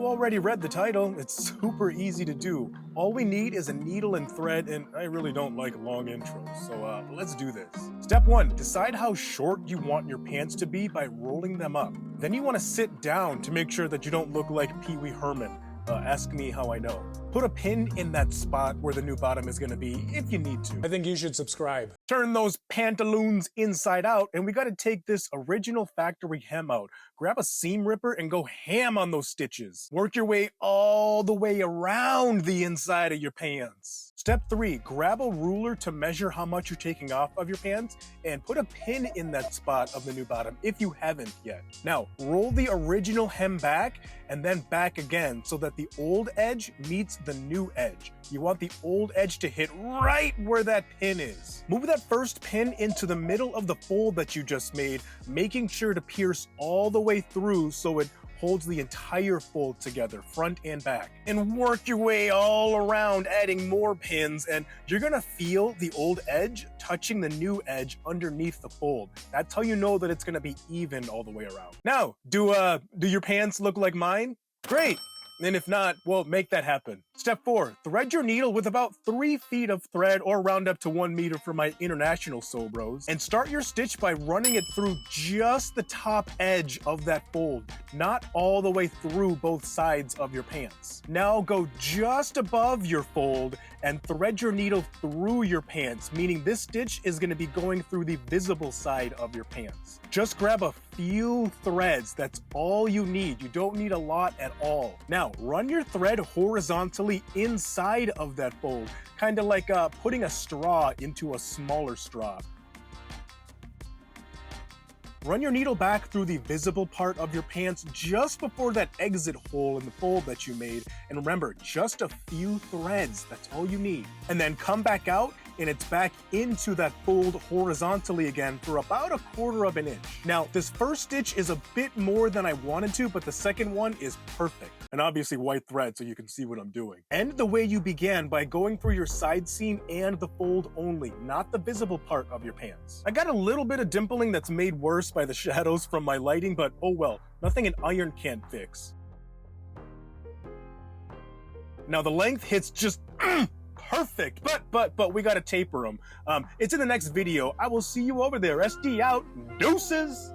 you already read the title, it's super easy to do. All we need is a needle and thread, and I really don't like long intros, so let's do this. Step 1, decide how short you want your pants to be by rolling them up. Then you want to sit down to make sure that you don't look like Pee Wee Herman. Ask me how I know. Put a pin in that spot where the new bottom is going to be if you need to. I think you should subscribe. Turn those pantaloons inside out, and we got to take this original factory hem out. Grab a seam ripper and go ham on those stitches. Work your way all the way around the inside of your pants. Step 3, grab a ruler to measure how much you're taking off of your pants and put a pin in that spot of the new bottom if you haven't yet. Now, roll the original hem back and then back again so that the old edge meets the new edge. You want the old edge to hit right where that pin is. Move that first pin into the middle of the fold that you just made, making sure to pierce all the way through so it holds the entire fold together, front and back. And work your way all around, adding more pins, and you're gonna feel the old edge touching the new edge underneath the fold. That's how you know that it's gonna be even all the way around. Now, do your pants look like mine? Great. And if not, well, make that happen. Step 4, thread your needle with about 3 feet of thread, or round up to 1 meter for my international sew bros, and start your stitch by running it through just the top edge of that fold, not all the way through both sides of your pants. Now go just above your fold and thread your needle through your pants, meaning this stitch is going to be going through the visible side of your pants. Just grab a few threads, that's all you need. You don't need a lot at all. Now, run your thread horizontally inside of that fold, kind of like putting a straw into a smaller straw. Run your needle back through the visible part of your pants just before that exit hole in the fold that you made. And remember, just a few threads, that's all you need. And then come back out and it's back into that fold horizontally again for about 1/4 inch. Now, this first stitch is a bit more than I wanted to, but the second one is perfect. And obviously white thread so you can see what I'm doing. End the way you began by going for your side seam and the fold only, not the visible part of your pants. I got a little bit of dimpling that's made worse by the shadows from my lighting, but oh well, nothing an iron can't fix. Now the length hits just perfect, but we gotta taper them. It's in the next video. I will see you over there. SD out, deuces.